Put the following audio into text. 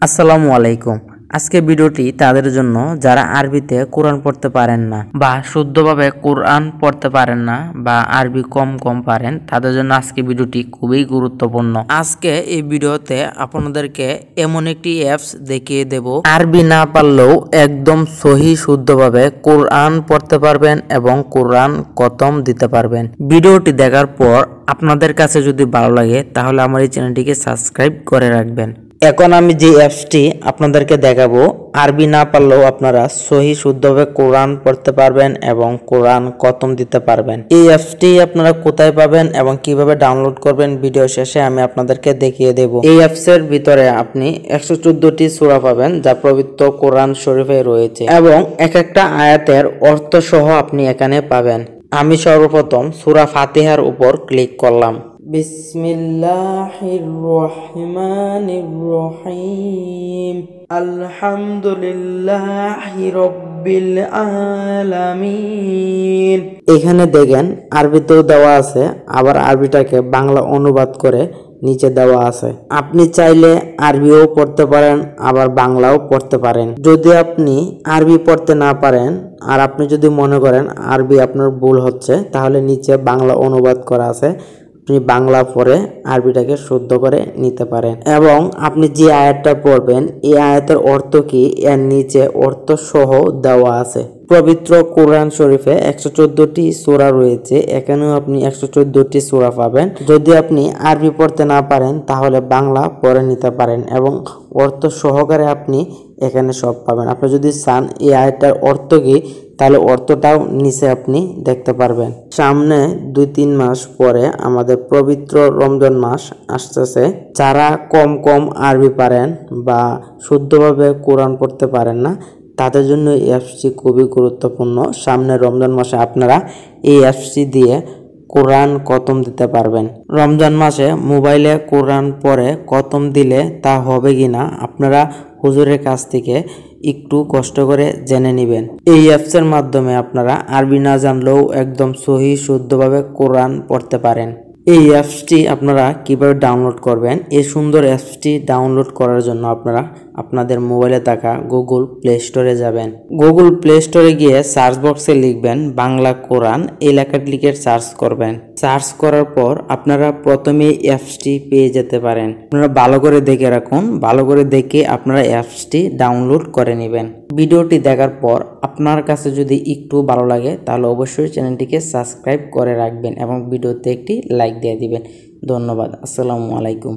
আসসালামু আলাইকুম। আজকে ভিডিওটি তাদের জন্য যারা আরবিতে কোরআন পড়তে পারেন না বা শুদ্ধভাবে কোরআন পড়তে পারেন না বা আরবি কম পারেন, তাদের জন্য আজকে ভিডিওটি খুবই গুরুত্বপূর্ণ। আজকে এই ভিডিওতে আপনাদেরকে এমন একটি অ্যাপস দেখিয়ে দেব, আরবি না পারলেও একদম সহি শুদ্ধভাবে কোরআন পড়তে পারবেন এবং কোরআন খতম দিতে পারবেন। ভিডিওটি দেখার পর আপনাদের কাছে যদি ভালো লাগে তাহলে আমার এই চ্যানেলটিকে সাবস্ক্রাইব করে রাখবেন। এখন আমি যে অ্যাপসটি আপনাদেরকে দেখাবো, আরবি না পারলেও আপনারা সহি শুদ্ধভাবে কোরআন পড়তে পারবেন এবং কোরআন খতম দিতে পারবেন। এই অ্যাপসটি আপনারা কোথায় পাবেন এবং কিভাবে ডাউনলোড করবেন ভিডিও শেষে আমি আপনাদেরকে দেখিয়ে দেব। এই অ্যাপসের ভিতরে আপনি 114টি সূরা পাবেন যা পবিত্র কোরআন শরীফে রয়েছে এবং এক একটা আয়াতের অর্থ সহ আপনি এখানে পাবেন। আমি সর্বপ্রথম সূরা ফাতিহার উপর ক্লিক করলাম। বিসমিল্লাহির রহমানির রহিম আলহামদুলিল্লাহি রাব্বিল আলামিন। এখানে দেখেন আরবিতেও দেওয়া আছে, আবার আরবিটাকে বাংলা অনুবাদ করে নিচে দেওয়া আছে। আপনি চাইলে আরবিও পড়তে পারেন আবার বাংলাও পড়তে পারেন। যদি আপনি আরবি পড়তে না পারেন আর আপনি যদি মনে করেন আরবি আপনার ভুল হচ্ছে, তাহলে নিচে বাংলা অনুবাদ করা আছে, আপনি বাংলা পড়ে আরবিটাকে শুদ্ধ করে নিতে পারেন। এবং আপনি যে আয়াতটা পড়বেন এই আয়াতের অর্থ কি এর নিচে অর্থ সহ দেওয়া আছে। পবিত্র কোরআন শরীফে 114টি সূরা রয়েছে, এখানেও আপনি 114টি সূরা পাবেন। যদি আপনি আরবি পড়তে না পারেন তাহলে বাংলা পড়ে নিতে পারেন এবং অর্থ সহকারে আপনি এখানে সব পাবেন। আপনি যদি চান এই আয়াতটার অর্থ কি তাহলে অর্থটাও নিচে আপনি দেখতে পারবেন। সামনে 2-3 মাস পরে আমাদের পবিত্র রমজান মাস আসতেছে। যারা কম আরবি পারেন বা শুদ্ধভাবে কোরআন পড়তে পারেন না তাদের জন্য এই অ্যাপসটি খুবই গুরুত্বপূর্ণ। সামনে রমজান মাসে আপনারা এই অ্যাপসটি দিয়ে কোরআন খতম দিতে পারবেন। রমজান মাসে মোবাইলে কোরআন পড়ে খতম দিলে তা হবে কিনা আপনারা হুজুরের কাছ থেকে একটু কষ্ট করে জেনে নেবেন। এই অ্যাপসের মাধ্যমে আপনারা আরবি না জানলেও একদম সহি শুদ্ধভাবে কোরআন পড়তে পারেন। এই অ্যাপসটি আপনারা কিভাবে ডাউনলোড করবেন, এই সুন্দর অ্যাপসটি ডাউনলোড করার জন্য আপনারা আপনাদের মোবাইলে থাকা গুগল প্লে স্টোরে যাবেন। গুগল প্লে স্টোরে গিয়ে সার্চ বক্সে লিখবেন বাংলা কোরআন, এই লেখাটি লিখে সার্চ করবেন। সার্চ করার পর আপনারা প্রথমে অ্যাপসটি পেয়ে যেতে পারেন। আপনারা ভালো করে দেখে রাখুন, ভালো করে দেখে আপনারা অ্যাপসটি ডাউনলোড করে নেবেন। ভিডিওটি দেখার পর আপনার কাছে যদি একটু ভালো লাগে তাহলে অবশ্যই চ্যানেলটিকে সাবস্ক্রাইব করে রাখবেন এবং ভিডিওতে একটি লাইক দিয়ে দিবেন। ধন্যবাদ। আসসালামু আলাইকুম।